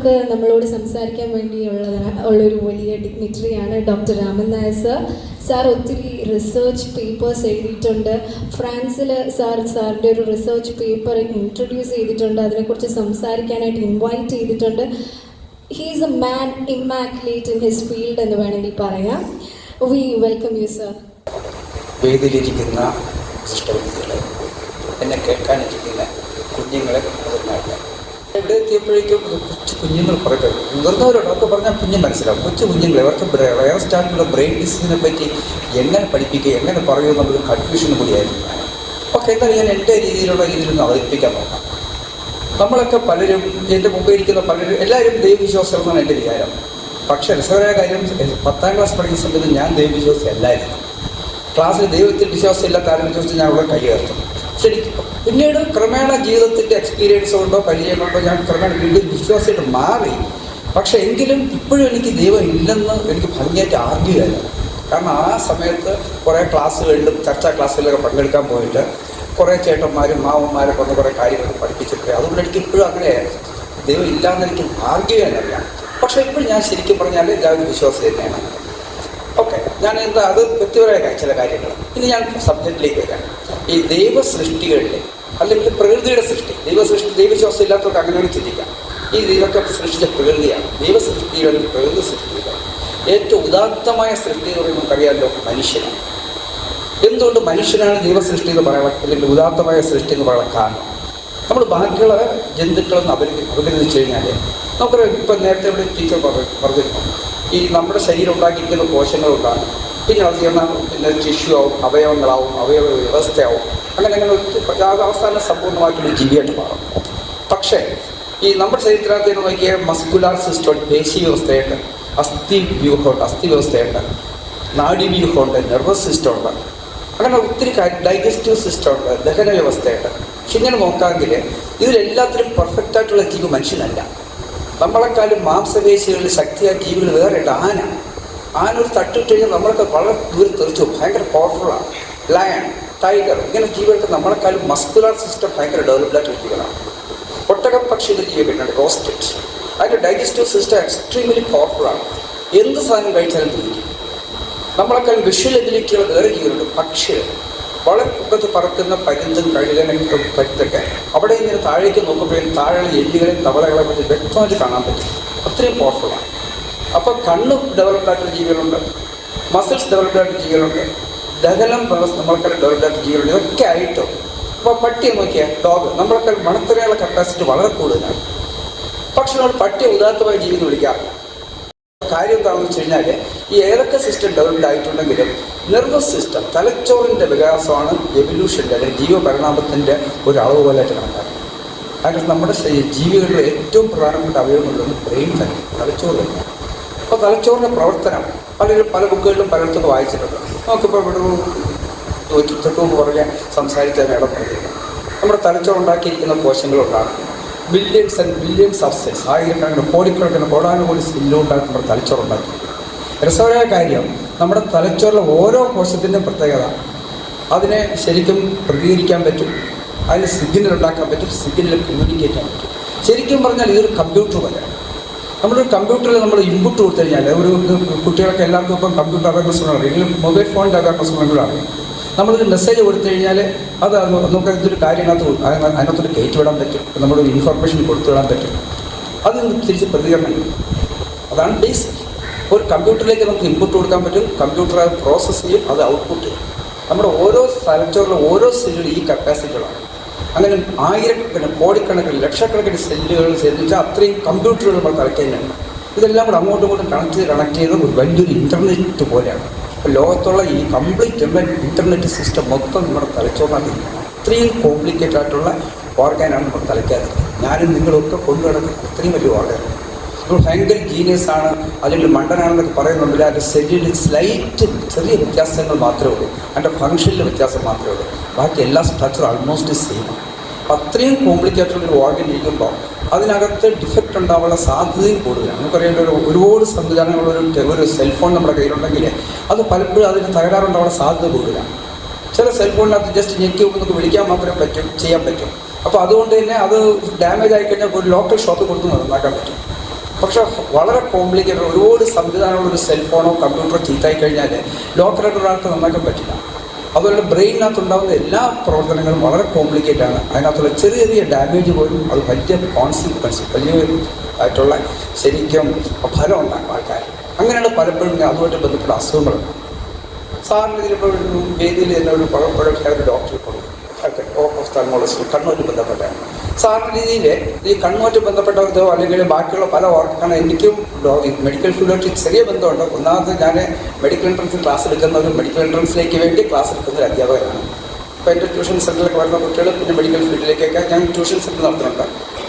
നമുക്ക് നമ്മളോട് സംസാരിക്കാൻ ഉള്ളൊരു വലിയ ഡിഗ്നിറ്ററിയാണ് doctor Raman Nair sir. Sir ഒത്തിരി റിസർച്ച് പേപ്പേഴ്സ് എഴുതിയിട്ടുണ്ട്. ഫ്രാൻസിൽ സാറിൻ്റെ ഒരു റിസർച്ച് പേപ്പർ ഇൻട്രൊഡ്യൂസ് ചെയ്തിട്ടുണ്ട്. അതിനെക്കുറിച്ച് സംസാരിക്കാനായിട്ട് ഇൻവൈറ്റ് ചെയ്തിട്ടുണ്ട്. He is a man immaculate in his field എന്ന് വേണമെങ്കിൽ പറയാം. We welcome you sir. വേദിയിലിരിക്കുന്ന സിസ്റ്റർമാരെ, എന്നെ കേൾക്കാനിരിക്കുന്ന കുഞ്ഞുങ്ങളെ, മുതിർന്നവരെ, ഇവിടെ എത്തിയപ്പോഴേക്കും കൊച്ചു കുഞ്ഞുങ്ങൾ കുറേ പേര്, മുതിർന്നവരോടൊക്കെ പറഞ്ഞാൽ പിന്നെ മനസ്സിലാവും. കൊച്ചു കുഞ്ഞുങ്ങൾ ഇവർക്ക് വയർ സ്റ്റാർട്ടിലുള്ള ബ്രെയിൻ ഡിസീസിനെ പറ്റി എങ്ങനെ പഠിപ്പിക്കുക, എങ്ങനെ പറയുക എന്നുള്ളൊരു കൺഫ്യൂഷൻ കൂടിയായിരുന്നു ഞാൻ. ഓക്കെ, എന്നാൽ ഞാൻ എൻ്റെ രീതിയിലൊന്ന് അവതരിപ്പിക്കാൻ നോക്കാം. നമ്മളൊക്കെ പലരും, എൻ്റെ മുമ്പേ ഇരിക്കുന്ന പലരും, എല്ലാവരും ദൈവവിശ്വാസികളെന്നാണ് എൻ്റെ വിചാരം. പക്ഷേ രസകരമായ കാര്യം, 10ാം ക്ലാസ് പഠിക്കുന്ന സമയത്ത് ഞാൻ ദൈവവിശ്വാസി അല്ലായിരുന്നു. ക്ലാസ്സിൽ ദൈവത്തിൽ വിശ്വാസമില്ലാത്ത ആരെന്ന് ചോദിച്ചാൽ ഞാൻ അവിടെ കൈ ഉയർത്തും. ശരിക്കും പിന്നീട് ക്രമേണ ജീവിതത്തിൻ്റെ എക്സ്പീരിയൻസ് കൊണ്ടോ പരിചയം കൊണ്ടോ ഞാൻ ക്രമേണ വീണ്ടും വിശ്വാസമായിട്ട് മാറി. പക്ഷേ എങ്കിലും ഇപ്പോഴും എനിക്ക് ദൈവം ഇല്ലെന്ന് എനിക്ക് ഭംഗിയായിട്ട് ആർഗ്യൂ ചെയ്യായിരുന്നു. കാരണം ആ സമയത്ത് കുറേ ക്ലാസ്സുകളിലും ചർച്ചാ ക്ലാസ്സുകളിലൊക്കെ പങ്കെടുക്കാൻ പോയിട്ട് കുറേ ചേട്ടന്മാരും മാവന്മാരെ കൊണ്ട് കുറേ കാര്യങ്ങൾ പഠിപ്പിച്ചിട്ടുണ്ട്. അതുകൊണ്ട് എനിക്ക് ഇപ്പോഴും അങ്ങനെയായിരുന്നു. ദൈവം ഇല്ലാന്ന് എനിക്ക് ആർഗ്യൂ ചെയ്യാനറിയാം. പക്ഷേ ഇപ്പോഴും ഞാൻ ശരിക്കും പറഞ്ഞാൽ എല്ലാവരും വിശ്വാസം തന്നെയാണ്. ഓക്കെ, ഞാൻ എന്താ അത് വ്യക്തിപരമായ ചില കാര്യങ്ങൾ. ഇനി ഞാൻ സബ്ജക്റ്റിലേക്ക് വരാം. ഈ ദൈവ സൃഷ്ടികളിലെ അല്ലെങ്കിൽ പ്രകൃതിയുടെ സൃഷ്ടി, ദൈവവിശ്വാസം ഇല്ലാത്തവർക്ക് അങ്ങനെയാണ് ചിന്തിക്കാം. ഈ ദൈവത്തെ സൃഷ്ടിച്ച പ്രകൃതിയാണ്. ദൈവസൃഷ്ടികളിൽ പ്രകൃതി സൃഷ്ടികൾ ഏറ്റവും ഉദാത്തമായ സൃഷ്ടി എന്ന് പറയുമ്പോൾ നമുക്കറിയാമല്ലോ, മനുഷ്യനാണ്. എന്തുകൊണ്ട് മനുഷ്യനാണ് ദൈവസൃഷ്ടി എന്ന് പറയാൻ, അല്ലെങ്കിൽ ഉദാത്തമായ സൃഷ്ടി എന്ന് പറയാൻ കാരണം, നമ്മൾ ബാക്കിയുള്ള ജന്തുക്കളെന്ന് അപഗ്രഥിച്ചു കഴിഞ്ഞാൽ നമുക്കൊരു, ഇപ്പം നേരത്തെ ഇവിടെ ടീച്ചർ പറഞ്ഞിരുന്നു, ഈ നമ്മുടെ ശരീരം ഉണ്ടാക്കിയിരിക്കുന്ന കോശങ്ങളുണ്ടാകും, പിന്നെ അത് ചെയ്യുന്ന പിന്നെ ടിഷ്യൂ ആവും, അവയവങ്ങളാവും, അവയവ വ്യവസ്ഥയാവും, അങ്ങനെ അവസാനം സമ്പൂർണ്ണമായിട്ടൊരു ജീവിയായിട്ട് മാറും. പക്ഷേ ഈ നമ്മുടെ ശരീരത്തിനകത്ത് നോക്കിയ മസ്കുലാർ സിസ്റ്റം, പേശി വ്യവസ്ഥയുണ്ട്, അസ്ഥി വ്യവസ്ഥയുണ്ട്, നാഡീവ്യൂഹമുണ്ട്, നെർവസ് സിസ്റ്റം ഉണ്ട്, അങ്ങനെ ഒത്തിരി കാര്യം, ഡൈജസ്റ്റീവ് സിസ്റ്റം ഉണ്ട്, ദഹന വ്യവസ്ഥയുണ്ട്. പക്ഷെ ഇങ്ങനെ നോക്കാമെങ്കിൽ ഇതിലെല്ലാത്തിലും പെർഫെക്റ്റായിട്ടുള്ള ജീവി മനുഷ്യനല്ല. നമ്മളെക്കാളും മാംസപേശികളിൽ ശക്തിയായ ജീവികൾ വേറെ ഉണ്ട്. ആന ഒരു തട്ടിട്ട് കഴിഞ്ഞാൽ നമ്മളൊക്കെ വളരെ ദൂരം തെറിച്ചു, ഭയങ്കര പവർഫുള്ളാണ്. ലയൺ, ടൈഗർ, ഇങ്ങനെ ജീവികൾക്ക് നമ്മളെക്കാളും മസ്കുലാർ സിസ്റ്റം ഭയങ്കര ഡെവലപ്ഡായിട്ട് ജീവികളാണ്. ഒട്ടകം പക്ഷിയുടെ ജീവികളുണ്ട്, ഓസ്ട്രിച്ച്, അതിൻ്റെ ഡൈജസ്റ്റീവ് സിസ്റ്റം എക്സ്ട്രീംലി പവർഫുള്ളാണ്. എന്ത് സാധനം കഴിച്ചാലും തിരിക്കും. നമ്മളെക്കാളും വിഷ്വൽ എബിലിറ്റിയുള്ള വേറെ ജീവികളുണ്ട്, പക്ഷികൾ, വളരെ പൊക്കത്ത് പറക്കുന്ന പരുന്തും കഴുകനൊക്കെ പരുത്തൊക്കെ അവിടെ ഇങ്ങനെ താഴേക്ക് നോക്കുമ്പോഴേക്കും താഴെ എല്ലുകളെയും തവളകളെ പറ്റി വ്യക്തമായിട്ട് കാണാൻ പറ്റും. അത്രയും പവർഫുള്ളാണ്. അപ്പോൾ കണ്ണ് ഡെവലപ്ഡായിട്ടുള്ള ജീവികളുണ്ട്, മസിൽസ് ഡെവലപ്ഡായിട്ടുള്ള ജീവികളുണ്ട്, ദഹനം നമ്മളെക്കാളും ഡെവലപ്ഡായിട്ടുള്ള ജീവികളുണ്ട്. ഇതൊക്കെ ആയിട്ടും അപ്പോൾ പട്ടിയെ നോക്കിയാൽ, ഡോഗ്, നമ്മളെക്കാൾ മണത്തിനുള്ള കപ്പാസിറ്റി വളരെ കൂടുതലാണ്. പക്ഷെ നമ്മൾ പട്ടിയെ ഉദാത്തമായ ജീവി എന്ന് വിളിക്കാറില്ല. കാര്യം എന്താണെന്ന് വെച്ച് കഴിഞ്ഞാൽ, ഈ ഏതൊക്കെ സിസ്റ്റം ഡെവലപ്ഡ് ആയിട്ടുണ്ടെങ്കിലും നെർവസ് സിസ്റ്റം, തലച്ചോറിൻ്റെ വികാസമാണ് എവല്യൂഷൻ്റെ അല്ലെങ്കിൽ ജീവപരിണാമത്തിൻ്റെ ഒരു അളവ് പോലെയായിട്ട് കണക്കാക്കുന്നത്. കാരണം നമ്മുടെ ജീവികളിലെ ഏറ്റവും പ്രധാനപ്പെട്ട അവയവങ്ങളുള്ളത് ബ്രെയിൻ തന്നെ, തലച്ചോറ് തന്നെയാണ്. അപ്പോൾ തലച്ചോറിൻ്റെ പ്രവർത്തനം പല ബുക്കുകളിലും പലയിടത്തൊക്കെ വായിച്ചിട്ടുണ്ട്. നമുക്കിപ്പോൾ ഇവിടെ തൊട്ടുമുമ്പ് പറഞ്ഞ സംസാരിച്ച മേടം പറഞ്ഞില്ല, നമ്മുടെ തലച്ചോറുണ്ടാക്കിയിരിക്കുന്ന കോശങ്ങളുണ്ടാണ് billions and billions of cells, ആയിരക്കണക്കിന് കോടാനുകോടി സെല്ലുണ്ടാക്കി നമ്മുടെ തലച്ചോറുണ്ടാക്കി. രസകരമായ കാര്യം, നമ്മുടെ തലച്ചോറിലെ ഓരോ കോശത്തിൻ്റെയും പ്രത്യേകത, അതിനെ ശരിക്കും പ്രതികരിക്കാൻ പറ്റും, അതിന് സിഗ്നൽ ഉണ്ടാക്കാൻ പറ്റും, സിഗ്നൽ കമ്മ്യൂണിക്കേറ്റ് ചെയ്യാൻ പറ്റും. ശരിക്കും പറഞ്ഞാൽ ഇതൊരു കമ്പ്യൂട്ടർ പോലെയാണ്. നമ്മളൊരു കമ്പ്യൂട്ടറിൽ നമ്മൾ ഇൻപുട്ട് കൊടുത്തു കഴിഞ്ഞാൽ, ഒരു കുട്ടികളൊക്കെ എല്ലാവർക്കും ഇപ്പം കമ്പ്യൂട്ടർ അവയർനെസ് ഉള്ളത്, എങ്കിലും മൊബൈൽ ഫോണിൻ്റെ അവയർനെസ് ഉള്ളതാണ്. നമ്മളൊരു മെസ്സേജ് കൊടുത്തു കഴിഞ്ഞാൽ അത് നമുക്ക് എന്തൊരു കാര്യം അതിനകത്തൊരു കയറ്റി വിടാൻ പറ്റും, നമ്മളൊരു ഇൻഫർമേഷൻ കൊടുത്തു വിടാൻ പറ്റും, അതിന് തിരിച്ച് പ്രതികരണം കിട്ടും. അതാണ് ബേസിക്. ഒരു കമ്പ്യൂട്ടറിലേക്ക് നമുക്ക് ഇൻപുട്ട് കൊടുക്കാൻ പറ്റും, കമ്പ്യൂട്ടർ അത് പ്രോസസ്സ് ചെയ്യും, അത് ഔട്ട്പുട്ട് ചെയ്യും. നമ്മുടെ ഓരോ തലച്ചോറിലെ ഓരോ സെല്ലുകളും ഈ കപ്പാസിറ്റികളാണ്. അങ്ങനെ ആയിരക്കണക്കിന് കോടിക്കണക്കിന് ലക്ഷക്കണക്കിന് സെല്ലുകൾ ചേർന്നിട്ട് അത്രയും കമ്പ്യൂട്ടറുകൾ നമ്മൾ തലയ്ക്കുന്നുണ്ട്. ഇതെല്ലാം കൂടെ അങ്ങോട്ടും ഇങ്ങോട്ടും കണക്ട് ചെയ്ത് ഒരു വലിയൊരു ഇൻ്റർനെറ്റ് പോലെയാണ്. ലോകത്തുള്ള ഈ കംപ്ലീറ്റ് ഇൻ്റർനെറ്റ് സിസ്റ്റം മൊത്തം നമ്മുടെ തലച്ചോറിനകത്തിരിക്കണം. അത്രയും കോംപ്ലിക്കേറ്റഡ് ആയിട്ടുള്ള ഓർഗാനാണ് നമ്മുടെ തലയ്ക്കകത്ത്. ഞാനും നിങ്ങളൊക്കെ കൊണ്ടു നടക്കുന്ന അത്രയും വലിയ ഓർഗാനാണ്. നമ്മൾ ഭയങ്കര ജീനിയസാണ് അല്ലെങ്കിൽ മണ്ടനാണെന്നൊക്കെ പറയുന്നുണ്ടല്ലോ, അതിൻ്റെ സെല്ലിൽ സ്ലൈറ്റ് ചെറിയ വ്യത്യാസങ്ങൾ മാത്രമേ ഉള്ളൂ, അതിൻ്റെ ഫംഗ്ഷനിൽ വ്യത്യാസം മാത്രമേ ഉള്ളൂ. ബാക്കി എല്ലാ സ്ട്രക്ചറും ആൾമോസ്റ്റ് സെയിമാണ്. അത്രയും കോംപ്ലിക്കേറ്റഡ് ഒരു ഓർഗൻ ഇരിക്കുമ്പോൾ അതിനകത്ത് ഡിഫക്റ്റ് ഉണ്ടാവാനുള്ള സാധ്യതയും കൂടുതലാണ്. നമുക്കറിയേണ്ട ഒരുപാട് സംവിധാനങ്ങളൊരു സെൽഫോൺ നമ്മുടെ കയ്യിലുണ്ടെങ്കിൽ അത് പലപ്പോഴും അതിന് തകരാറുണ്ടാവാനുള്ള സാധ്യത കൂടുതലാണ്. ചില സെൽഫോണിനകത്ത് ജസ്റ്റ് ഞെക്കി നമുക്ക് വിളിക്കാൻ മാത്രമേ ചെയ്യാൻ പറ്റും. അപ്പോൾ അതുകൊണ്ട് തന്നെ അത് ഡാമേജ് ആയിക്കഴിഞ്ഞാൽ ഒരു ലോക്കൽ ഷോപ്പിൽ കൊടുത്ത് നന്നാക്കാൻ പറ്റും. പക്ഷേ വളരെ കോംപ്ലിക്കേറ്റഡ്, ഒരുപാട് സംവിധാനമുള്ളൊരു സെൽഫോണോ കമ്പ്യൂട്ടറോ ചീത്തായി കഴിഞ്ഞാൽ ലോക്കലായിട്ട് ഒരാൾക്ക് നന്നാക്കാൻ പറ്റില്ല. അതുപോലെ ബ്രെയിനിനകത്തുണ്ടാകുന്ന എല്ലാ പ്രവർത്തനങ്ങളും വളരെ കോംപ്ലിക്കേറ്റ് ആണ്. അതിനകത്തുള്ള ചെറിയ ചെറിയ ഡാമേജ് പോലും അത് വലിയ കോൺസിക്വൻസ്, വലിയ ആയിട്ടുള്ള ശരിക്കും ഫലം ഉണ്ടാക്കും ആൾക്കാർ. അങ്ങനെയാണ് പലപ്പോഴും അതുമായിട്ട് ബന്ധപ്പെട്ട അസുഖങ്ങളുണ്ട്. സാറിന് ഇതിലിപ്പോൾ വേദിയിൽ തന്നെ ഒരു പഴയ ഡോക്ടർ ഇപ്പോൾ ഓഫ്താൽമോളജിസ്റ്റ് കണ്ണുമായിട്ട് ബന്ധപ്പെട്ടാണ്. സാറിന് രീതിയിൽ ഈ കണ്ണുമായിട്ട് ബന്ധപ്പെട്ടതോ അല്ലെങ്കിൽ ബാക്കിയുള്ള പല കാരണം എനിക്കും മെഡിക്കൽ ഫീൽഡായിട്ട് ചെറിയ ബന്ധമുണ്ട്. ഒന്നാമത് ഞാൻ മെഡിക്കൽ എൻട്രൻസിൽ ക്ലാസ് എടുക്കുന്നതും മെഡിക്കൽ എൻട്രൻസിലേക്ക് വേണ്ടി ക്ലാസ് എടുക്കുന്ന ഒരു അധ്യാപകനാണ്. അപ്പോൾ എൻ്റെ ട്യൂഷൻ സെൻ്ററിലേക്ക് വരുന്ന കുട്ടികൾ പിന്നെ മെഡിക്കൽ ഫീൽഡിലേക്കൊക്കെ ഞാൻ ട്യൂഷൻ സെൻ്റർ നടത്തുന്നുണ്ട്.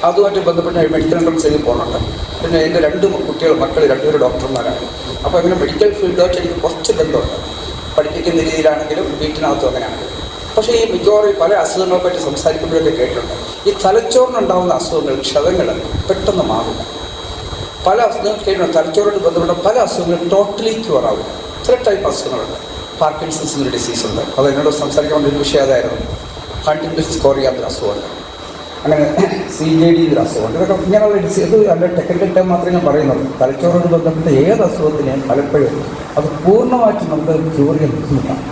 അതുമായിട്ട് ബന്ധപ്പെട്ട് മെഡിക്കൽ എൻട്രൻസിലേക്ക് പോകുന്നുണ്ട്. പിന്നെ എൻ്റെ രണ്ട് മക്കൾ രണ്ടുപേരും ഡോക്ടർമാരാണ്. അപ്പോൾ അങ്ങനെ മെഡിക്കൽ ഫീൽഡായിട്ട് എനിക്ക് കുറച്ച് ബന്ധമുണ്ട്. പഠിപ്പിക്കുന്ന രീതിയിലാണെങ്കിലും വീട്ടിനകത്തും അങ്ങനെയാണെങ്കിലും. പക്ഷേ ഈ മിക്കവാറും പല അസുഖങ്ങളെ പറ്റി സംസാരിക്കുമ്പോഴൊക്കെ കേട്ടിട്ടുണ്ട്, ഈ തലച്ചോറിനുണ്ടാകുന്ന അസുഖങ്ങൾ, ക്ഷതങ്ങൾ പെട്ടെന്ന് മാറില്ല. പല അസുഖങ്ങൾ കേട്ടിട്ടുണ്ട്, തലച്ചോറിന് ബന്ധപ്പെട്ട പല അസുഖങ്ങളും ടോട്ടലി ക്യൂർ ആവില്ല. ചില ടൈപ്പ് അസുഖങ്ങളുണ്ട്. പാർക്കിൻസൺസിൻ്റെ ഡിസീസുണ്ട്, അത് എന്നോട് സംസാരിക്കാൻ വേണ്ടി ഒരു വിഷയം അതായിരുന്നു. ഹണ്ടിങ്ടൺസ് കോറിയാത്തൊരു അസുഖമുണ്ട്, അങ്ങനെ CJD ഒരു അസുഖമുണ്ട്. ഇതൊക്കെ ഇങ്ങനെയുള്ള ഡിസീസ്, ഇത് നല്ല ടെക്നിക്കൽ ടൈം മാത്രമേ ഞാൻ പറയുന്നുള്ളൂ. തലച്ചോറിന് ബന്ധപ്പെട്ട ഏത് അസുഖത്തിനെയും പലപ്പോഴും അത് പൂർണ്ണമായിട്ട് നമുക്ക് ക്യൂർ ചെയ്യാൻ ബുദ്ധിമുട്ടാണ്.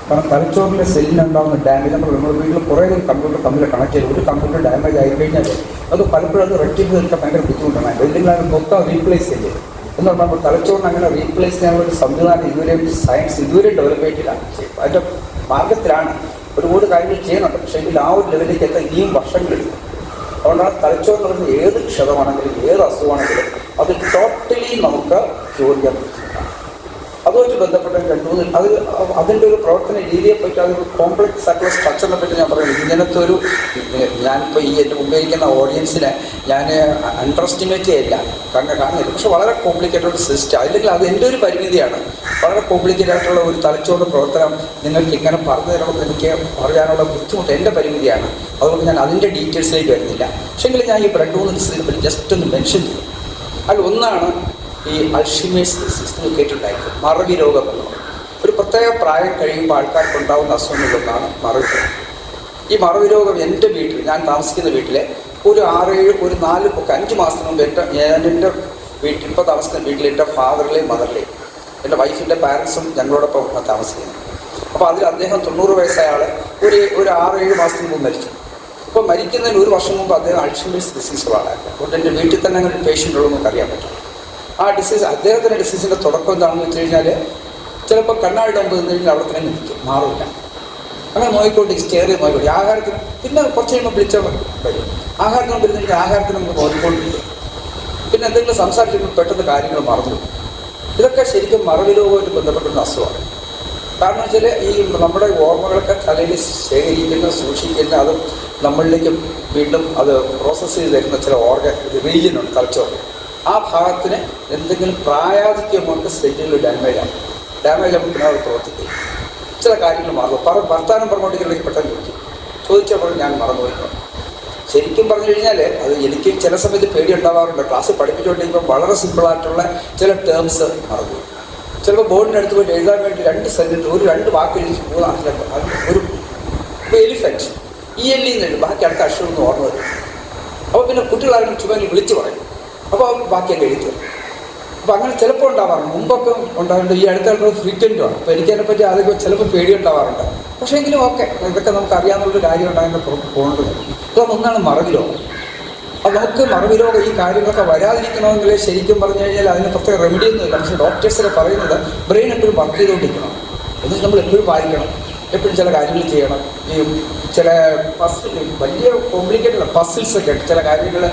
കാരണം തലച്ചോറിൻ്റെ സെല്ലിനുണ്ടാകുന്ന ഡാമേജ് നമ്മൾ വീട്ടിൽ കുറേ കമ്പ്യൂട്ടർ തമ്മിൽ കണക്ട് ചെയ്ത് ഒരു കമ്പ്യൂട്ടർ ഡാമേജ് ആയിക്കഴിഞ്ഞാൽ അത് പലപ്പോഴും അത് റെക്ടിഫൈ ചെയ്തിട്ട് ഭയങ്കര ബുദ്ധിമുട്ടാണ്. എന്തെങ്കിലും മൊത്തം റീപ്ലേസ് ചെയ്ത് എന്ന് പറഞ്ഞാൽ തലച്ചോറിന് അങ്ങനെ റീപ്ലേസ് ചെയ്യാനുള്ള സംവിധാനം ഇതുവരെയും സയൻസ് ഇതുവരെ ഡെവലപ്പ് ചെയ്തിട്ടില്ല. അതിൻ്റെ മാർഗത്തിലാണ് ഒരുപാട് കാര്യങ്ങൾ ചെയ്യുന്നുണ്ട്. പക്ഷേ എങ്കിൽ ആ ഒരു ലെവലിലേക്ക് എത്താൻ ഇനിയും വർഷങ്ങളെടുക്കും. അതുകൊണ്ടാണ് തലച്ചോറിന് വരുന്ന ഏത് ക്ഷതമാണെങ്കിലും ഏത് അസുഖമാണെങ്കിലും അത് ടോട്ടലി നമുക്ക് ക്യൂർ ചെയ്യാൻ പറ്റും. അതുമായിട്ട് ബന്ധപ്പെട്ട അതിൻ്റെ ഒരു പ്രവർത്തന രീതിയെ പറ്റി അതൊരു കോംപ്ലക്സ് ആയിട്ടുള്ള സ്ട്രക്ചറിനെ പറ്റി ഞാൻ പറയുന്നത്. ഇങ്ങനത്തെ ഒരു ഞാനിപ്പോൾ ഈ എൻ്റെ മുമ്പേ ഇരിക്കുന്ന ഓഡിയൻസിനെ ഞാൻ അണ്ടർ എസ്റ്റിമേറ്റ് ചെയ്യില്ല, കാണുന്നില്ല. പക്ഷെ വളരെ കോംപ്ലിക്കേറ്റഡ് സിസ്റ്റം, അല്ലെങ്കിൽ അത് എൻ്റെ ഒരു പരിമിതിയാണ്. വളരെ കോംപ്ലിക്കേറ്റഡ് ആയിട്ടുള്ള ഒരു തലച്ചോറിൻ്റെ പ്രവർത്തനം നിങ്ങൾക്ക് ഇങ്ങനെ പറഞ്ഞു തരണമെന്ന് എനിക്ക് പറയാനുള്ള ബുദ്ധിമുട്ട് എൻ്റെ പരിമിതിയാണ്. അതുകൊണ്ട് ഞാൻ അതിൻ്റെ ഡീറ്റെയിൽസിലേക്ക് വരുന്നില്ല. പക്ഷേങ്കിൽ ഞാൻ ഈ 2-3 ഡിസീസിനെ പറ്റി ജസ്റ്റ് ഒന്ന് മെൻഷൻ ചെയ്യും. അതിൽ ഒന്നാണ് ഈ അൾഷിമേഴ്സ് ഡിസീസ്. നിങ്ങൾ കേട്ടിട്ടുണ്ടായിരിക്കും, മറവി രോഗം എന്ന് പറയും. ഒരു പ്രത്യേക പ്രായം കഴിയുമ്പോൾ ആൾക്കാർക്ക് ഉണ്ടാകുന്ന അസുഖങ്ങളിലൊന്നാണ് മറവി രോഗം. ഈ മറവി രോഗം എൻ്റെ വീട്ടിൽ, ഞാൻ താമസിക്കുന്ന വീട്ടിലെ ഒരു 5 മാസത്തിന് മുമ്പ് എൻ്റെ വീട്ടിൽ, ഇപ്പോൾ താമസിക്കുന്ന വീട്ടിൽ എൻ്റെ ഫാദറിലെയും മദറിലെയും എൻ്റെ വൈഫിൻ്റെ പാരൻസും ഞങ്ങളോടൊപ്പം താമസിക്കുന്നത്. അപ്പോൾ അതിൽ അദ്ദേഹം 90 വയസ്സായ ആൾ ഒരു 6-7 മാസത്തിന് മുമ്പ് മരിച്ചു. അപ്പോൾ മരിക്കുന്നതിന് 1 വർഷം മുമ്പ് അദ്ദേഹം അൾഷിമേഴ്സ് ഡിസീസുകളാണ്. അതുകൊണ്ട് എൻ്റെ വീട്ടിൽ തന്നെ അങ്ങനെ ഒരു പേഷ്യൻ്റ് ഉള്ളൂ നമുക്ക് അറിയാൻ പറ്റും. ആ ഡിസീസ്, അദ്ദേഹത്തിൻ്റെ ഡിസീസിൻ്റെ തുടക്കം എന്താണെന്ന് വെച്ച് കഴിഞ്ഞാൽ ചിലപ്പോൾ കണ്ണാടിയുടെ മുമ്പ് നിന്ന് കഴിഞ്ഞാൽ അവിടെ തന്നെ നിൽക്കും, മാറില്ല. അങ്ങനെ നോക്കിക്കൊണ്ട് സ്റ്റെയർ ചെയ്ത് നോക്കിക്കൊണ്ട് ആഹാരത്തിന് പിന്നെ കുറച്ച് കഴിയുമ്പോൾ വിളിച്ചാൽ വരും. ആഹാരത്തിന് മുമ്പ് ഇരുന്നെങ്കിൽ ആഹാരത്തിന് നമുക്ക് നോക്കിക്കൊണ്ടിരിക്കും. പിന്നെ എന്തെങ്കിലും സംസാരിക്കുമ്പോൾ പെട്ടെന്ന് കാര്യങ്ങൾ മറന്നു. ഇതൊക്കെ ശരിക്കും മറവി രോഗമായിട്ട് ബന്ധപ്പെട്ടുന്ന അസുഖമാണ്. കാരണം വെച്ചാൽ ഈ നമ്മുടെ ഓർമ്മകളൊക്കെ തലയിൽ ശേഖരിക്കുന്ന, സൂക്ഷിക്കുന്ന, അത് നമ്മളിലേക്ക് വീണ്ടും അത് പ്രോസസ്സ് ചെയ്ത് തരുന്ന ചില റീജിയനുണ്ട് തലച്ചോറ്. ആ ഭാഗത്തിന് എന്തെങ്കിലും പ്രായാധിക്യം കൊണ്ട് സെല്ലുകൾ ഡാമേജ് ആകുമ്പോൾ പിന്നെ അത് പ്രവർത്തിക്കും. ചില കാര്യങ്ങൾ മാറും. വർത്താനം പറഞ്ഞുകൊണ്ടിരിക്കുന്നതിലേക്ക് പെട്ടെന്ന് ചോദിച്ചപ്പോൾ ഞാൻ മറന്നുപോയിട്ടുണ്ട്. ശരിക്കും പറഞ്ഞു കഴിഞ്ഞാൽ അത് എനിക്ക് ചില സമയത്ത് പേടി ഉണ്ടാവാറുണ്ട്. ക്ലാസ് പഠിപ്പിച്ചുകൊണ്ടിരിക്കുമ്പോൾ വളരെ സിമ്പിളായിട്ടുള്ള ചില ടേംസ് മറന്നു. ചിലപ്പോൾ ബോർഡിനടുത്ത് പോയിട്ട് എഴുതാൻ വേണ്ടി 2 സെൻറ്റൻസ്, 2 വാക്ക് എഴുതി 3 അക്ഷരം, ഒരു എലിഫൻറ്റ് ELE എന്നുണ്ട്, ബാക്കി അടുത്ത അക്ഷരമൊന്നും ഓർമ്മ വരും. അപ്പോൾ പിന്നെ കുട്ടികളാരും ചുമ്മാ വിളിച്ച് പറയും. അപ്പോൾ ബാക്കിയൊക്കെ എഴുതി വരും. അപ്പോൾ അങ്ങനെ ചിലപ്പോൾ ഉണ്ടാവാറുണ്ട്. മുമ്പൊക്കെ ഉണ്ടാകുന്നുണ്ട്. ഈ അടുത്തുള്ള ഫ്രീക്വൻറ്റുമാണ്. അപ്പോൾ എനിക്കതിനെപ്പറ്റി ആദ്യം ചിലപ്പോൾ പേടി ഉണ്ടാവാറുണ്ട്. പക്ഷേ എങ്കിലും ഓക്കെ, ഇതൊക്കെ നമുക്ക് അറിയാവുന്നൊരു കാര്യം ഉണ്ടാകുന്ന പോകേണ്ടത്. ഇതൊന്നാണ് മറവി രോഗം. അപ്പോൾ നമുക്ക് മറവി രോഗം ഈ കാര്യങ്ങളൊക്കെ വരാതിരിക്കണമെങ്കിൽ ശരിക്കും പറഞ്ഞു കഴിഞ്ഞാൽ അതിന് പ്രത്യേക റെമഡിയൊന്നുമില്ല. പക്ഷേ ഡോക്ടേഴ്സൊക്കെ പറയുന്നത് ബ്രെയിൻ എപ്പോഴും വർക്ക് ചെയ്തുകൊണ്ടിരിക്കണം. എന്നിട്ട് നമ്മൾ എപ്പോഴും വായിക്കണം, എപ്പോഴും ചില കാര്യങ്ങൾ ചെയ്യണം. ഈ ചില വലിയ കോംപ്ലിക്കേറ്റഡ് പസിൽസൊക്കെ ഉണ്ട്. ചില കാര്യങ്ങൾ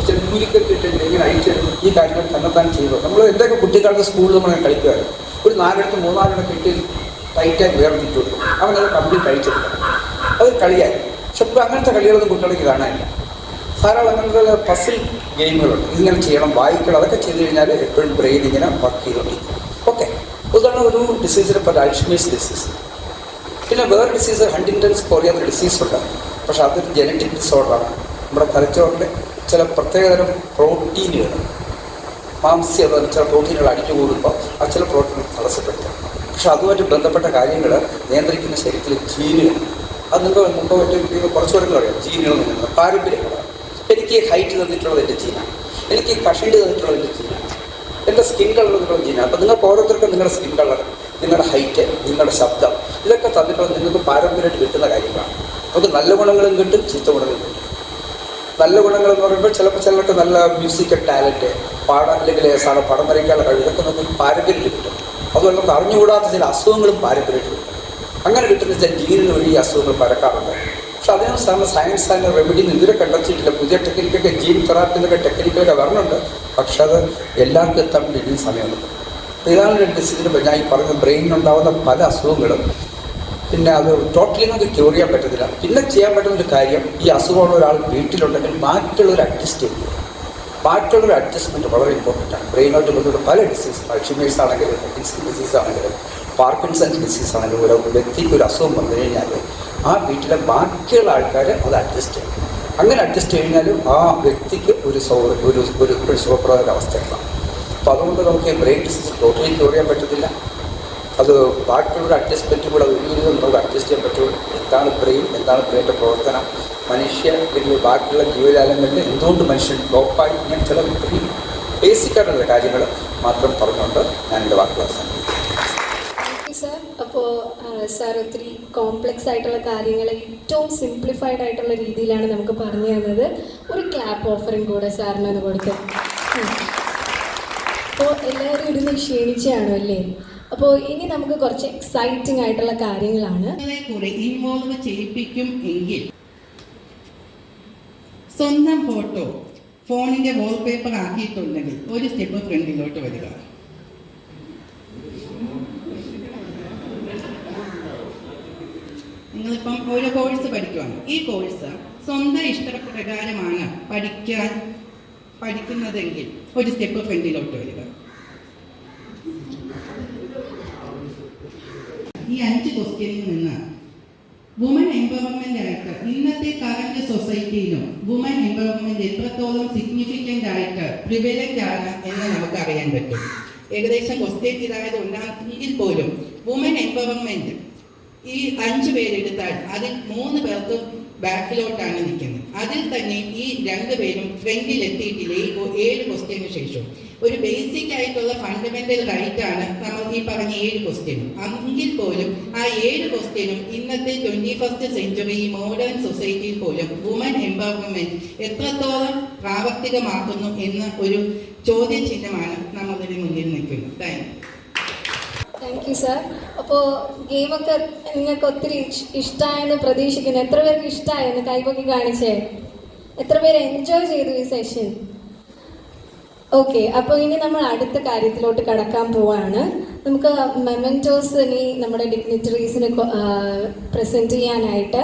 ചില കൂലിക്കൊക്കെ ഇങ്ങനെ അയച്ചെടുക്കും. ഈ കാര്യങ്ങൾ തന്നെത്താൻ ചെയ്തു. നമ്മൾ എന്തൊക്കെ കുട്ടിക്കാലത്ത് സ്കൂളിൽ നമ്മൾ കളിക്കുമായിരുന്നു. ഒരു 4-3 കിട്ടി ടൈറ്റായി വേർതിരിച്ചു കൊടുക്കും. അവനത് കംപ്ലീറ്റ് അഴിച്ചെടുക്കണം. അത് കളിയായി. പക്ഷെ ഇപ്പോൾ അങ്ങനത്തെ കളികളൊന്നും കുട്ടികൾക്ക് കാണാനില്ല. ധാരാളം അങ്ങനത്തെ പസിൽ ഗെയിമുകളുണ്ട്. ഇതിങ്ങനെ ചെയ്യണം, വായിക്കണം. അതൊക്കെ ചെയ്ത് കഴിഞ്ഞാൽ എപ്പോഴും ബ്രെയിൻ ഇങ്ങനെ വർക്ക് ചെയ്തുകൊണ്ടിരിക്കും. ഓക്കെ, ഇതാണ് ഒരു ഡിസീസിനെ പറ്റി, അൾഷിമേഴ്സ് ഡിസീസ്. പിന്നെ വേറെ ഡിസീസ് ഹണ്ടിങ്ടൺസ് കോറിയാത്തൊരു ഡിസീസുണ്ട്. പക്ഷേ അതൊരു ജനറ്റിക് ഡിസോർഡറാണ്. നമ്മുടെ തലച്ചോറിൻ്റെ ചില പ്രത്യേകതരം പ്രോട്ടീനുകൾ, മാംസ്യം ചില പ്രോട്ടീനുകൾ അടിഞ്ഞു കൂടുമ്പോൾ ആ ചില പ്രോട്ടീനുകൾ തടസ്സപ്പെടുത്തും. പക്ഷെ അതുമായിട്ട് ബന്ധപ്പെട്ട കാര്യങ്ങൾ നിയന്ത്രിക്കുന്ന ശരീരത്തിലെ ജീനുകൾ. അത് നിങ്ങൾക്ക് മുമ്പ് കുറച്ച് പേർക്ക് അറിയാം. ജീനുകൾ നിയന്ത്രണം പാരമ്പര്യങ്ങളാണ്. എനിക്ക് ഹൈറ്റ് തന്നിട്ടുള്ളത് എൻ്റെ ജീനാണ്. എനിക്ക് കഷണ്ടി തന്നിട്ടുള്ള ഒരു ജീനാണ്, എൻ്റെ സ്കിൻ കളർ നിങ്ങളുടെ ജീനാണ്. അപ്പോൾ നിങ്ങൾക്ക് ഓരോരുത്തർക്കും നിങ്ങളുടെ സ്കിൻ കളർ, നിങ്ങളുടെ ഹൈറ്റ്, നിങ്ങളുടെ ശബ്ദം, ഇതൊക്കെ തന്നിട്ടുള്ളത് നിങ്ങൾക്ക് പാരമ്പര്യമായിട്ട് കിട്ടുന്ന കാര്യങ്ങളാണ്. നമുക്ക് നല്ല ഗുണങ്ങളും കിട്ടും, ചീത്ത ഗുണങ്ങളും കിട്ടും. നല്ല ഗുണങ്ങളെന്ന് പറയുമ്പോൾ ചിലർക്ക് നല്ല മ്യൂസിക്കൽ ടാലൻറ്റ്, അല്ലെങ്കിൽ പടം വരയ്ക്കാനുള്ള കഴിവ്, ഇതൊക്കെ നമുക്ക് പാരമ്പര്യത്തിൽ കിട്ടും. അതുപോലെ നമുക്ക് അറിഞ്ഞുകൂടാത്ത ചില അസുഖങ്ങളും പാരമ്പര്യത്തിൽ കിട്ടും. അങ്ങനെ കിട്ടുന്ന ചില ജീനുകൾ വഴി അസുഖങ്ങൾ പരക്കാറുണ്ട്. പക്ഷെ അതിനനുസരണം സയൻസ് ആൻഡ് റെമഡി ഇതുവരെ കണ്ടെത്തിയിട്ടില്ല. പുതിയ ടെക്നിക്കൊക്കെ ജീൻ തെറാപ്പി എന്നൊക്കെ ടെക്നിക്കൊക്കെ വരണുണ്ട്. പക്ഷെ അത് എല്ലാവർക്കും എത്താൻ വേണ്ടി ഇനിയും സമയമുണ്ട്. ഇതാണ് ഡിസീസിന് ഞാൻ ഈ പറഞ്ഞ ബ്രെയിനിനുണ്ടാകുന്ന പല അസുഖങ്ങളും. പിന്നെ അത് ടോട്ടലി നമുക്ക് ക്യൂർ ചെയ്യാൻ പറ്റത്തില്ല. പിന്നെ ചെയ്യാൻ പറ്റുന്നൊരു കാര്യം, ഈ അസുഖമുള്ള ഒരാൾ വീട്ടിലുണ്ടെങ്കിൽ ബാക്കിയുള്ളവർ അഡ്ജസ്റ്റ് ചെയ്യും. ബാക്കിയുള്ളൊരു അഡ്ജസ്റ്റ്മെൻറ്റ് വളരെ ഇമ്പോർട്ടൻ്റ് ആണ്. ബ്രെയിനോട്ട് ബന്ധപ്പെട്ട പല ഡിസീസ്, അൾഷിമേഴ്സ് ആണെങ്കിലും ഹെഡിൻസ്കിൻ ഡിസീസ് ആണെങ്കിലും പാർക്കിൻസൺസ് ഡിസീസ് ആണെങ്കിലും ഒരു വ്യക്തിക്ക് ഒരു അസുഖം വന്നു കഴിഞ്ഞാൽ ആ വീട്ടിലെ ബാക്കിയുള്ള ആൾക്കാർ അത് അഡ്ജസ്റ്റ് ചെയ്യും. അങ്ങനെ അഡ്ജസ്റ്റ് കഴിഞ്ഞാലും ആ വ്യക്തിക്ക് ഒരു സുഖപ്രദ അവസ്ഥയാണ്. അപ്പോൾ അതുകൊണ്ട് നമുക്ക് ബ്രെയിൻ ഡിസീസ് ടോട്ടലി ക്യൂർ ചെയ്യാൻ പറ്റത്തില്ല. അത് ബാക്കിയുള്ള അഡ്ജസ്റ്റ്മെൻറ്റും കൂടെ ഒരുവിധം നമുക്ക് അഡ്ജസ്റ്റ് ചെയ്യാൻ പറ്റുള്ളൂ. എന്താണ് ബ്രെയിൻ, എന്താണ് ബ്രെയിൻ്റെ പ്രവർത്തനം, മനുഷ്യ അല്ലെങ്കിൽ ബാക്കിയുള്ള ജീവജാലങ്ങളിൽ എന്തുകൊണ്ട് മനുഷ്യൻ ഡോപ്പായി, ഇങ്ങനെ ചില ബേസിക്കായിട്ടുള്ള കാര്യങ്ങൾ മാത്രം പറഞ്ഞുകൊണ്ട് ഞാൻ എൻ്റെ വാക്കുകൾ അവസാനിപ്പിക്കും. സർ, അപ്പോൾ സാർ ഒത്തിരി കോംപ്ലക്സ് ആയിട്ടുള്ള കാര്യങ്ങൾ ഏറ്റവും സിംപ്ലിഫൈഡ് ആയിട്ടുള്ള രീതിയിലാണ് നമുക്ക് പറഞ്ഞു തന്നത്. ഒരു ക്ലാപ്പ് ഓഫറിങ് കൂടെ സാറിനൊന്ന് കൊടുത്തു. അപ്പോൾ എല്ലാവരും ഇരുന്ന് ക്ഷീണിച്ചാണോ അല്ലേ? അപ്പോൾ ഇനി നമുക്ക് കുറച്ച് എക്സൈറ്റിംഗ് ആയിട്ടുള്ള കാര്യങ്ങളാണ്. കൂടെ ഇൻവോൾവ് ചെയ്യിപ്പിക്കും എങ്കിൽ സ്വന്തം ഫോട്ടോ ഫോണിന്റെ വാൾപേപ്പർ ആക്കിയിട്ടുണ്ടെങ്കിൽ ഒരു സ്റ്റെപ്പ് ഫ്രണ്ടിലോട്ട് വരിക. നിങ്ങളിപ്പം ഒരു കോഴ്സ് പഠിക്കുകയാണ്. ഈ കോഴ്സ് സ്വന്തം ഇഷ്ടപ്രകാരമാണ് പഠിക്കുന്നതെങ്കിൽ ഒരു സ്റ്റെപ്പ് ഫ്രണ്ടിലോട്ട് വരിക. ഈ 5 ക്വസ്റ്റ്യനിൽ നിന്ന് വുമൻ എംപവർമെന്റ് ആയിട്ട് ഇന്നത്തെ കറന്റ് സൊസൈറ്റിയിലും വുമൻ എംപവർമെന്റ് എത്രത്തോളം സിഗ്നിഫിക്കൻ്റ് ആയിട്ട് പ്രിവലൻ്റ് ആണ് എന്ന് നമുക്ക് അറിയാൻ പറ്റും. ഏകദേശം ക്വസ്റ്റ്യൻ ഇതായത് ഉണ്ടാണെങ്കിൽ പോലും വുമൻ എംപവർമെന്റ് ഈ 5 പേരെടുത്താൽ അതിൽ 3 പേർക്കും ബാക്കിലോട്ടാണ് നിൽക്കുന്നത്. അതിൽ തന്നെ ഈ 2 പേരും ഫ്രണ്ടിൽ എത്തിയിട്ടില്ല. ഈ 7 ക്വസ്റ്റ്യന് ശേഷം ഒരു ബേസിക് ആയിട്ടുള്ള ഫണ്ടമെന്റൽ റൈറ്റ് ആണ് നമ്മൾ ഈ പറഞ്ഞ 7 ക്വസ്റ്റ്യനും. എങ്കിൽ പോലും ആ 7 ക്വസ്റ്റ്യനും ഇന്നത്തെ 21st സെഞ്ച്വറി മോഡേൺ സൊസൈറ്റിയിൽ പോലും വുമൻ എംപവർമെന്റ് എത്രത്തോളം പ്രാവർത്തികമാക്കുന്നു എന്ന ഒരു ചോദ്യചിഹ്നമാണ് നമ്മളുടെ മുന്നിൽ നിൽക്കുന്നത്. Thank you sir. അപ്പോൾ ഗെയിമൊക്കെ നിങ്ങൾക്ക് ഒത്തിരി ഇഷ്ടമായെന്ന് പ്രതീക്ഷിക്കുന്നു. എത്ര പേർക്ക് ഇഷ്ടമായെന്ന് കൈപൊക്കി കാണിച്ചേ? എത്ര പേര് എൻജോയ് ചെയ്തു ഈ സെഷൻ? ഓക്കെ, അപ്പോൾ ഇനി നമ്മൾ അടുത്ത കാര്യത്തിലോട്ട് കടക്കാൻ പോവാണ്. നമുക്ക് മെമൻറ്റോസ് ഇനി നമ്മുടെ ഡിഗ്നിറ്ററീസിന് പ്രസൻറ്റ് ചെയ്യാനായിട്ട്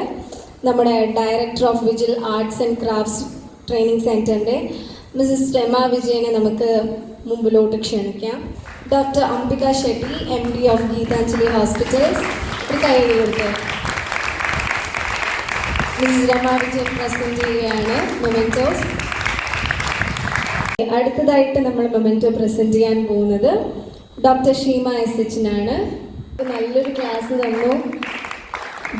നമ്മുടെ director of Vigil arts and crafts training സെൻറ്ററിൻ്റെ മിസ്സസ് രമ വിജയനെ നമുക്ക് മുമ്പിലോട്ട് ക്ഷണിക്കാം. Doctor Ambika Shetty, MD of Geetanjali hospitals. ഒരു കൈ കൊടുത്ത് മിസ്സസ് രമ വിജയൻ പ്രസൻറ്റ് ചെയ്യുകയാണ് മൊമെൻറ്റോസ്. അടുത്തതായിട്ട് നമ്മൾ മൊമെൻറ്റോ പ്രസൻറ്റ് ചെയ്യാൻ പോകുന്നത് ഡോക്ടർ ഷീമ SH ആണ്. നല്ലൊരു ക്ലാസ് തന്നു.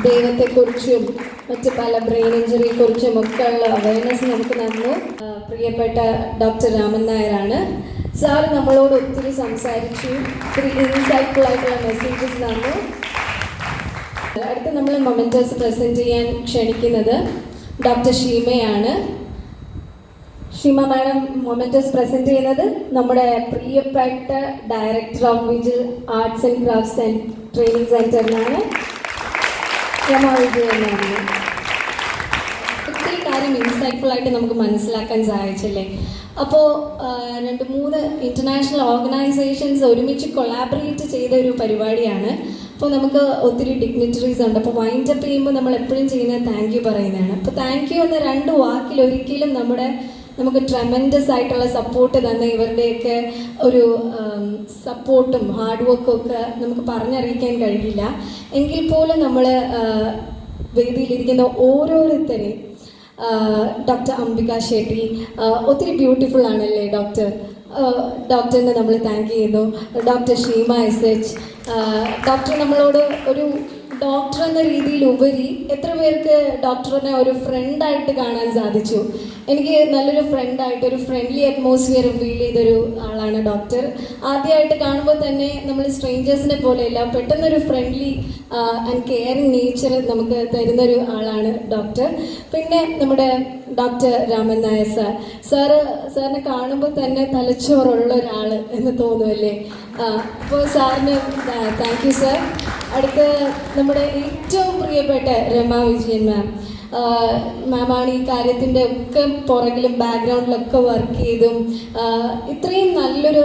ദൈവത്തെക്കുറിച്ചും മറ്റ് പല ബ്രെയിൻ ഇഞ്ചറിയെക്കുറിച്ചും ഒക്കെ ഉള്ള അവയർനെസ് നമുക്ക് തന്നു. പ്രിയപ്പെട്ട ഡോക്ടർ രാമൻ നായരാണ്. സാർ നമ്മളോട് ഒത്തിരി സംസാരിച്ചു, ഒത്തിരി ഇൻസൈറ്റ്ഫുൾ ആയിട്ടുള്ള മെസ്സേജസ് തന്നു. അടുത്ത് നമ്മൾ മൊമെൻറ്റോസ് പ്രസൻറ്റ് ചെയ്യാൻ ക്ഷണിക്കുന്നത് ഡോക്ടർ ഷീമയാണ്. ഷീമ മാഡം മൊമെൻറ്റോസ് പ്രസൻറ്റ് ചെയ്യുന്നത് നമ്മുടെ പ്രിയപ്പെട്ട director of Vigil arts and crafts and training സെൻറ്ററിനാണ്, രമ വിജയനാണ്. ഒത്തിരി കാര്യം ഇൻസൈറ്റ്ഫുൾ ആയിട്ട് നമുക്ക് മനസ്സിലാക്കാൻ സാധിച്ചില്ലേ? അപ്പോൾ 2-3 ഇൻ്റർനാഷണൽ ഓർഗനൈസേഷൻസ് ഒരുമിച്ച് കൊളാബറേറ്റ് ചെയ്ത ഒരു പരിപാടിയാണ്. അപ്പോൾ നമുക്ക് ഒത്തിരി ഡിഗ്നിറ്ററീസ് ഉണ്ട്. അപ്പോൾ വൈൻഡ് അപ്പ് ചെയ്യുമ്പോൾ നമ്മൾ എപ്പോഴും ചെയ്യുന്നത് താങ്ക് യു പറയുന്നതാണ്. അപ്പോൾ താങ്ക് യു എന്ന 2 വാക്കിൽ ഒരിക്കലും നമുക്ക് ട്രെമൻഡസ് ആയിട്ടുള്ള സപ്പോർട്ട് തന്ന ഇവരുടെയൊക്കെ ഒരു സപ്പോർട്ടും ഹാർഡ് വർക്കും ഒക്കെ നമുക്ക് പറഞ്ഞറിയിക്കാൻ കഴിയില്ല. എങ്കിൽ പോലും നമ്മൾ വേദിയിലിരിക്കുന്ന ഓരോരുത്തരെയും ഡോക്ടർ അംബിക ഷെട്ടി ഒത്തിരി ബ്യൂട്ടിഫുൾ ആണല്ലേ ഡോക്ടറിനെ നമ്മൾ താങ്ക് ചെയ്യുന്നു. ഡോക്ടർ ഷീമ SH ഡോക്ടർ നമ്മളോട് ഒരു ഡോക്ടർ എന്ന രീതിയിൽ ഉപരി എത്ര പേർക്ക് ഡോക്ടറിനെ ഒരു ഫ്രണ്ടായിട്ട് കാണാൻ സാധിച്ചു? എനിക്ക് നല്ലൊരു ഫ്രണ്ടായിട്ട് ഒരു ഫ്രണ്ട്ലി അറ്റ്മോസ്ഫിയർ ഫീൽ ചെയ്തൊരു ആളാണ് ഡോക്ടർ. ആദ്യമായിട്ട് കാണുമ്പോൾ തന്നെ നമ്മൾ സ്ട്രേഞ്ചേഴ്സിനെ പോലെയല്ല, പെട്ടെന്നൊരു ഫ്രണ്ട്ലി ആൻഡ് കെയറിങ് നേച്ചർ നമുക്ക് തരുന്നൊരു ആളാണ് ഡോക്ടർ. പിന്നെ നമ്മുടെ ഡോക്ടർ രാമൻ നായർ സാറിനെ കാണുമ്പോൾ തന്നെ തലച്ചോറുള്ള ഒരാൾ എന്ന് തോന്നുമല്ലേ? അപ്പോൾ സാറിന് താങ്ക് യു സാർ. അടുത്ത നമ്മുടെ ഏറ്റവും പ്രിയപ്പെട്ട രമ വിജയൻ മാമാണ് ഈ കാര്യത്തിൻ്റെ ഒക്കെ പുറകിലും ബാക്ക്ഗ്രൗണ്ടിലൊക്കെ വർക്ക് ചെയ്തും ഇത്രയും നല്ലൊരു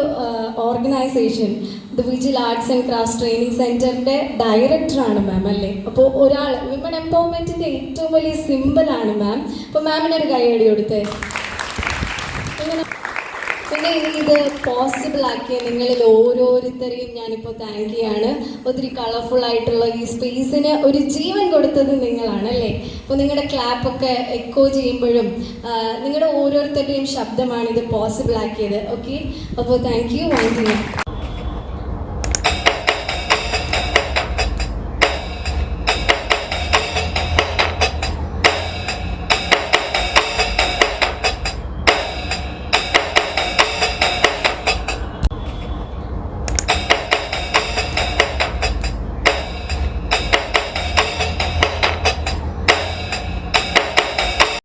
organization the Vigil arts and crafts training സെൻറ്ററിൻ്റെ ഡയറക്ടറാണ് മാം അല്ലേ? അപ്പോൾ ഒരാൾ വിമൺ എംപവർമെൻറ്റിൻ്റെ ഏറ്റവും വലിയ സിമ്പിളാണ് മാം. അപ്പോൾ മാമിനൊരു കൈയടി കൊടുത്തേ. പിന്നെ ഇത് പോസിബിൾ ആക്കിയ നിങ്ങളിൽ ഓരോരുത്തരെയും ഞാനിപ്പോൾ താങ്ക് ചെയ്യാണ്. ഒത്തിരി കളർഫുൾ ആയിട്ടുള്ള ഈ സ്പേസിന് ഒരു ജീവൻ കൊടുത്തത് നിങ്ങളാണ് അല്ലേ? അപ്പോൾ നിങ്ങളുടെ ക്ലാപ്പൊക്കെ എക്കോ ചെയ്യുമ്പോഴും നിങ്ങളുടെ ഓരോരുത്തരുടെയും ശബ്ദമാണ് ഇത് പോസിബിൾ ആക്കിയത്. ഓക്കെ, അപ്പോൾ താങ്ക് യു.